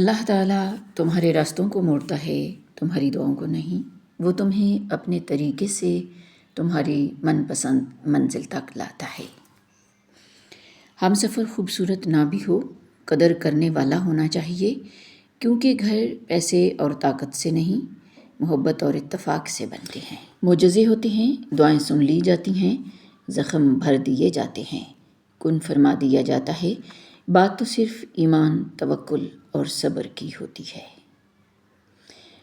اللہ تعالیٰ تمہارے راستوں کو موڑتا ہے، تمہاری دعاؤں کو نہیں۔ وہ تمہیں اپنے طریقے سے تمہاری من پسند منزل تک لاتا ہے۔ ہم سفر خوبصورت نہ بھی ہو، قدر کرنے والا ہونا چاہیے، کیونکہ گھر پیسے اور طاقت سے نہیں، محبت اور اتفاق سے بنتے ہیں۔ معجزے ہوتے ہیں، دعائیں سن لی جاتی ہیں، زخم بھر دیے جاتے ہیں، کن فرما دیا جاتا ہے۔ بات تو صرف ایمان، توکل اور صبر کی ہوتی ہے۔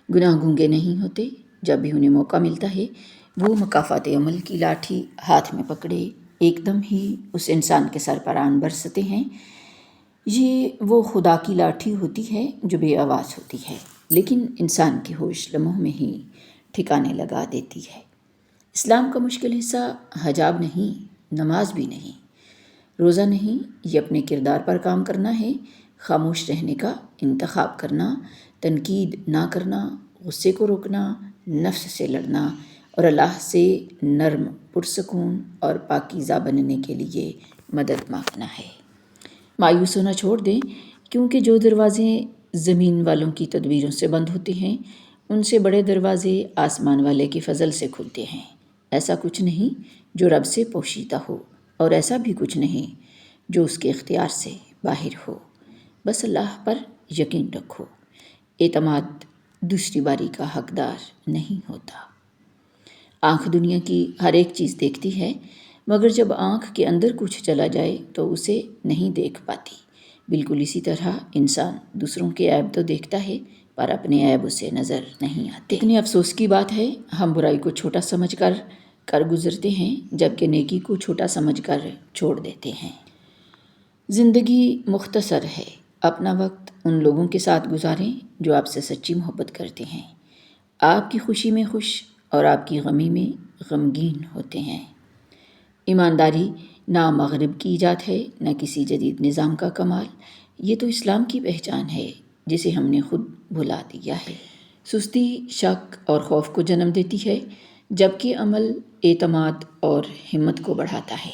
گناہ گونگے نہیں ہوتے، جب بھی انہیں موقع ملتا ہے وہ مکافات عمل کی لاٹھی ہاتھ میں پکڑے ایک دم ہی اس انسان کے سر پر آن برستے ہیں۔ یہ وہ خدا کی لاٹھی ہوتی ہے جو بے آواز ہوتی ہے، لیکن انسان کے ہوش لمحوں میں ہی ٹھکانے لگا دیتی ہے۔ اسلام کا مشکل حصہ حجاب نہیں، نماز بھی نہیں، روزہ نہیں، یہ اپنے کردار پر کام کرنا ہے، خاموش رہنے کا انتخاب کرنا، تنقید نہ کرنا، غصے کو روکنا، نفس سے لڑنا اور اللہ سے نرم، پرسکون اور پاکیزہ بننے کے لیے مدد مانگنا ہے۔ مایوس ہونا چھوڑ دیں، کیونکہ جو دروازے زمین والوں کی تدبیروں سے بند ہوتے ہیں، ان سے بڑے دروازے آسمان والے کے فضل سے کھلتے ہیں۔ ایسا کچھ نہیں جو رب سے پوشیدہ ہو، اور ایسا بھی کچھ نہیں جو اس کے اختیار سے باہر ہو۔ بس اللہ پر یقین رکھو۔ اعتماد دوسری باری کا حقدار نہیں ہوتا۔ آنکھ دنیا کی ہر ایک چیز دیکھتی ہے، مگر جب آنکھ کے اندر کچھ چلا جائے تو اسے نہیں دیکھ پاتی۔ بالکل اسی طرح انسان دوسروں کے عیب تو دیکھتا ہے، پر اپنے عیب اسے نظر نہیں آتے۔ اتنی افسوس کی بات ہے، ہم برائی کو چھوٹا سمجھ کر گزرتے ہیں، جبکہ نیکی کو چھوٹا سمجھ کر چھوڑ دیتے ہیں۔ زندگی مختصر ہے، اپنا وقت ان لوگوں کے ساتھ گزاریں جو آپ سے سچی محبت کرتے ہیں، آپ کی خوشی میں خوش اور آپ کی غمی میں غمگین ہوتے ہیں۔ ایمانداری نہ مغرب کی ایجاد ہے، نہ کسی جدید نظام کا کمال، یہ تو اسلام کی پہچان ہے جسے ہم نے خود بھلا دیا ہے۔ سستی شک اور خوف کو جنم دیتی ہے، جبکہ عمل اعتماد اور ہمت کو بڑھاتا ہے۔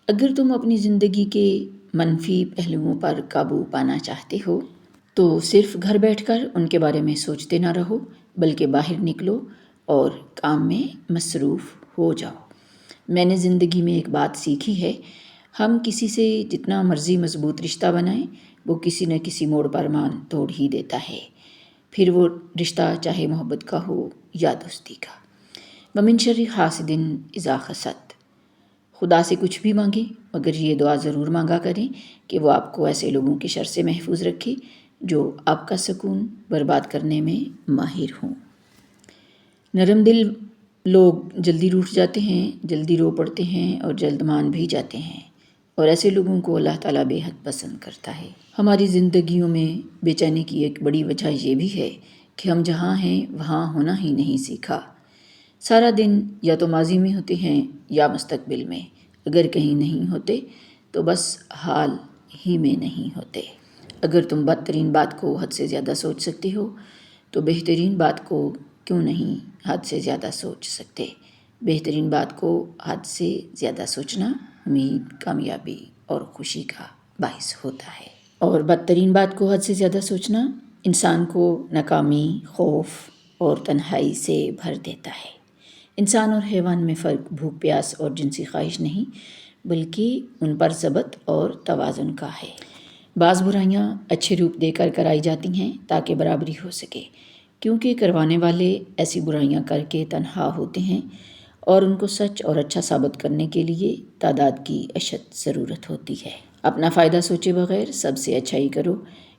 اگر تم اپنی زندگی کے منفی پہلوؤں پر قابو پانا چاہتے ہو تو صرف گھر بیٹھ کر ان کے بارے میں سوچتے نہ رہو، بلکہ باہر نکلو اور کام میں مصروف ہو جاؤ۔ میں نے زندگی میں ایک بات سیکھی ہے، ہم کسی سے جتنا مرضی مضبوط رشتہ بنائیں، وہ کسی نہ کسی موڑ پر مان توڑ ہی دیتا ہے، پھر وہ رشتہ چاہے محبت کا ہو یا دوستی کا۔ وَمِن شَرِّ حَاسِدٍ إِذَا حَسَدَ۔ خدا سے کچھ بھی مانگیں، مگر یہ دعا ضرور مانگا کریں کہ وہ آپ کو ایسے لوگوں کے شر سے محفوظ رکھے جو آپ کا سکون برباد کرنے میں ماہر ہوں۔ نرم دل لوگ جلدی روٹھ جاتے ہیں، جلدی رو پڑتے ہیں اور جلد مان بھی جاتے ہیں، اور ایسے لوگوں کو اللہ تعالیٰ بے حد پسند کرتا ہے۔ ہماری زندگیوں میں بے چینی کی ایک بڑی وجہ یہ بھی ہے کہ ہم جہاں ہیں وہاں ہونا ہی نہیں سیکھا۔ سارا دن یا تو ماضی میں ہوتے ہیں یا مستقبل میں، اگر کہیں نہیں ہوتے تو بس حال ہی میں نہیں ہوتے۔ اگر تم بدترین بات کو حد سے زیادہ سوچ سکتے ہو تو بہترین بات کو کیوں نہیں حد سے زیادہ سوچ سکتے؟ بہترین بات کو حد سے زیادہ سوچنا امید، کامیابی اور خوشی کا باعث ہوتا ہے، اور بدترین بات کو حد سے زیادہ سوچنا انسان کو ناکامی، خوف اور تنہائی سے بھر دیتا ہے۔ انسان اور حیوان میں فرق بھوک پیاس اور جنسی خواہش نہیں، بلکہ ان پر ضبط اور توازن کا ہے۔ بعض برائیاں اچھے روپ دے کر کرائی جاتی ہیں تاکہ برابری ہو سکے، کیونکہ کروانے والے ایسی برائیاں کر کے تنہا ہوتے ہیں اور ان کو سچ اور اچھا ثابت کرنے کے لیے تعداد کی اشد ضرورت ہوتی ہے۔ اپنا فائدہ سوچے بغیر سب سے اچھائی کرو،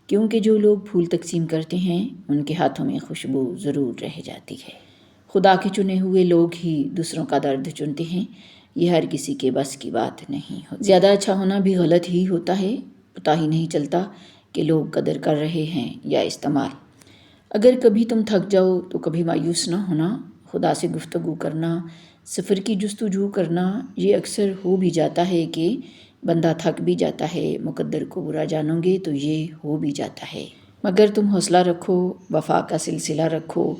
کیونکہ جو لوگ پھول تقسیم کرتے ہیں ان کے ہاتھوں میں خوشبو ضرور رہ جاتی ہے۔ خدا کے چنے ہوئے لوگ ہی دوسروں کا درد چنتے ہیں، یہ ہر کسی کے بس کی بات نہیں ہوتی۔ زیادہ اچھا ہونا بھی غلط ہی ہوتا ہے، پتہ ہی نہیں چلتا کہ لوگ قدر کر رہے ہیں یا استعمال۔ اگر کبھی تم تھک جاؤ تو کبھی مایوس نہ ہونا، خدا سے گفتگو کرنا، سفر کی جستجو کرنا، یہ اکثر ہو بھی جاتا ہے کہ بندہ تھک بھی جاتا ہے، مقدر کو برا جانو گے تو یہ ہو بھی جاتا ہے، مگر تم حوصلہ رکھو، وفا کا سلسلہ رکھو،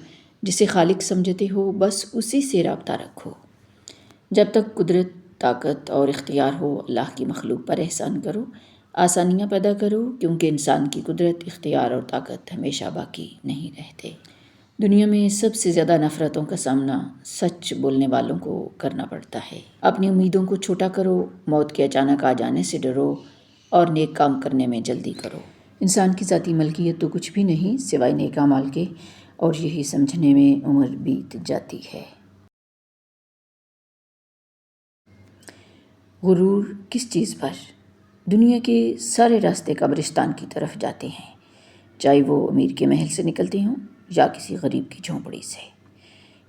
جسے خالق سمجھتے ہو بس اسی سے رابطہ رکھو۔ جب تک قدرت، طاقت اور اختیار ہو، اللہ کی مخلوق پر احسان کرو، آسانیاں پیدا کرو، کیونکہ انسان کی قدرت، اختیار اور طاقت ہمیشہ باقی نہیں رہتے۔ دنیا میں سب سے زیادہ نفرتوں کا سامنا سچ بولنے والوں کو کرنا پڑتا ہے۔ اپنی امیدوں کو چھوٹا کرو، موت کے اچانک آ جانے سے ڈرو اور نیک کام کرنے میں جلدی کرو۔ انسان کی ذاتی ملکیت تو کچھ بھی نہیں سوائے نیک اعمال کے، اور یہی سمجھنے میں عمر بیت جاتی ہے۔ غرور کس چیز پر؟ دنیا کے سارے راستے قبرستان کی طرف جاتے ہیں، چاہے وہ امیر کے محل سے نکلتے ہوں یا کسی غریب کی جھونپڑی سے۔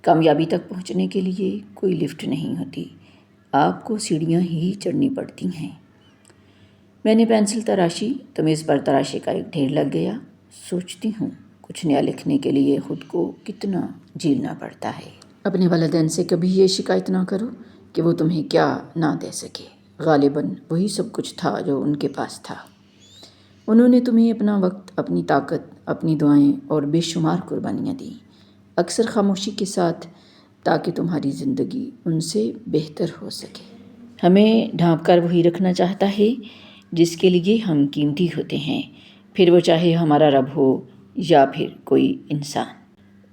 کامیابی تک پہنچنے کے لیے کوئی لفٹ نہیں ہوتی، آپ کو سیڑھیاں ہی چڑھنی پڑتی ہیں۔ میں نے پینسل تراشی تو میز پر تراشے کا ایک ڈھیر لگ گیا۔ سوچتی ہوں کچھ نیا لکھنے کے لیے خود کو کتنا جھیلنا پڑتا ہے۔ اپنے والدین سے کبھی یہ شکایت نہ کرو کہ وہ تمہیں کیا نہ دے سکے، غالباً وہی سب کچھ تھا جو ان کے پاس تھا۔ انہوں نے تمہیں اپنا وقت، اپنی طاقت، اپنی دعائیں اور بے شمار قربانیاں دیں، اکثر خاموشی کے ساتھ، تاکہ تمہاری زندگی ان سے بہتر ہو سکے۔ ہمیں ڈھانپ کر وہی رکھنا چاہتا ہے جس کے لیے ہم قیمتی ہوتے ہیں، پھر وہ چاہے ہمارا رب ہو یا پھر کوئی انسان۔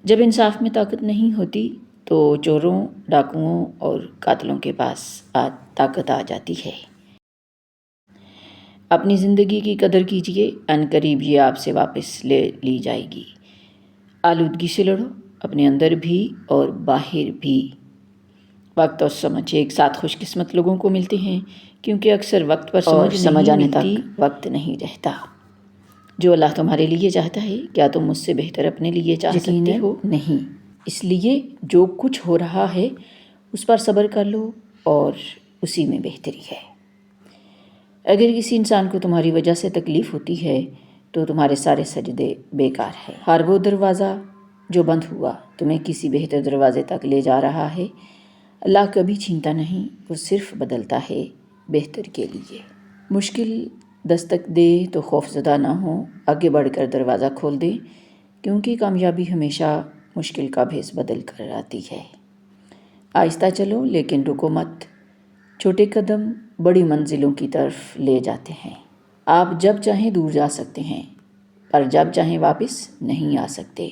جب انصاف میں طاقت نہیں ہوتی تو چوروں، ڈاکوؤں اور قاتلوں کے پاس طاقت آ جاتی ہے۔ اپنی زندگی کی قدر کیجیے، ان قریب یہ آپ سے واپس لے لی جائے گی۔ آلودگی سے لڑو، اپنے اندر بھی اور باہر بھی۔ وقت اور سمجھ ایک ساتھ خوش قسمت لوگوں کو ملتے ہیں، کیونکہ اکثر وقت پر سمجھ آنے تک وقت نہیں رہتا۔ جو اللہ تمہارے لیے چاہتا ہے، کیا تم مجھ سے بہتر اپنے لیے چاہ سکتے ہو؟ نہیں۔ اس لیے جو کچھ ہو رہا ہے اس پر صبر کر لو اور اسی میں بہتری ہے۔ اگر کسی انسان کو تمہاری وجہ سے تکلیف ہوتی ہے تو تمہارے سارے سجدے بیکار ہے۔ ہر وہ دروازہ جو بند ہوا تمہیں کسی بہتر دروازے تک لے جا رہا ہے۔ اللہ کبھی چھینتا نہیں، وہ صرف بدلتا ہے بہتر کے لیے۔ مشکل دستک دے تو خوف زدہ نہ ہو، آگے بڑھ کر دروازہ کھول دیں، کیونکہ کامیابی ہمیشہ مشکل کا بھیس بدل کر آتی ہے۔ آہستہ چلو لیکن رکو مت، چھوٹے قدم بڑی منزلوں کی طرف لے جاتے ہیں۔ آپ جب چاہیں دور جا سکتے ہیں، پر جب چاہیں واپس نہیں آ سکتے۔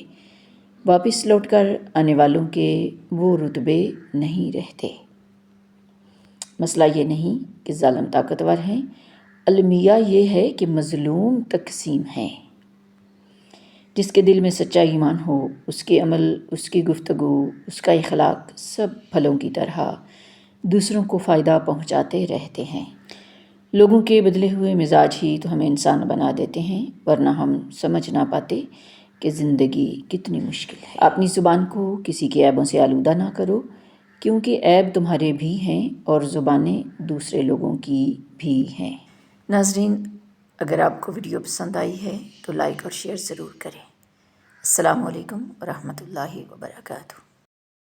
واپس لوٹ کر آنے والوں کے وہ رتبے نہیں رہتے۔ مسئلہ یہ نہیں کہ ظالم طاقتور ہیں، المیہ یہ ہے کہ مظلوم تقسیم ہیں۔ جس کے دل میں سچا ایمان ہو، اس کے عمل، اس کی گفتگو، اس کا اخلاق سب پھلوں کی طرح دوسروں کو فائدہ پہنچاتے رہتے ہیں۔ لوگوں کے بدلے ہوئے مزاج ہی تو ہمیں انسان بنا دیتے ہیں، ورنہ ہم سمجھ نہ پاتے کہ زندگی کتنی مشکل ہے۔ اپنی زبان کو کسی کے عیبوں سے آلودہ نہ کرو، کیونکہ عیب تمہارے بھی ہیں اور زبانیں دوسرے لوگوں کی بھی ہیں۔ ناظرین، اگر آپ کو ویڈیو پسند آئی ہے تو لائک اور شیئر ضرور کریں۔ السلام علیکم ورحمۃ اللہ وبرکاتہ۔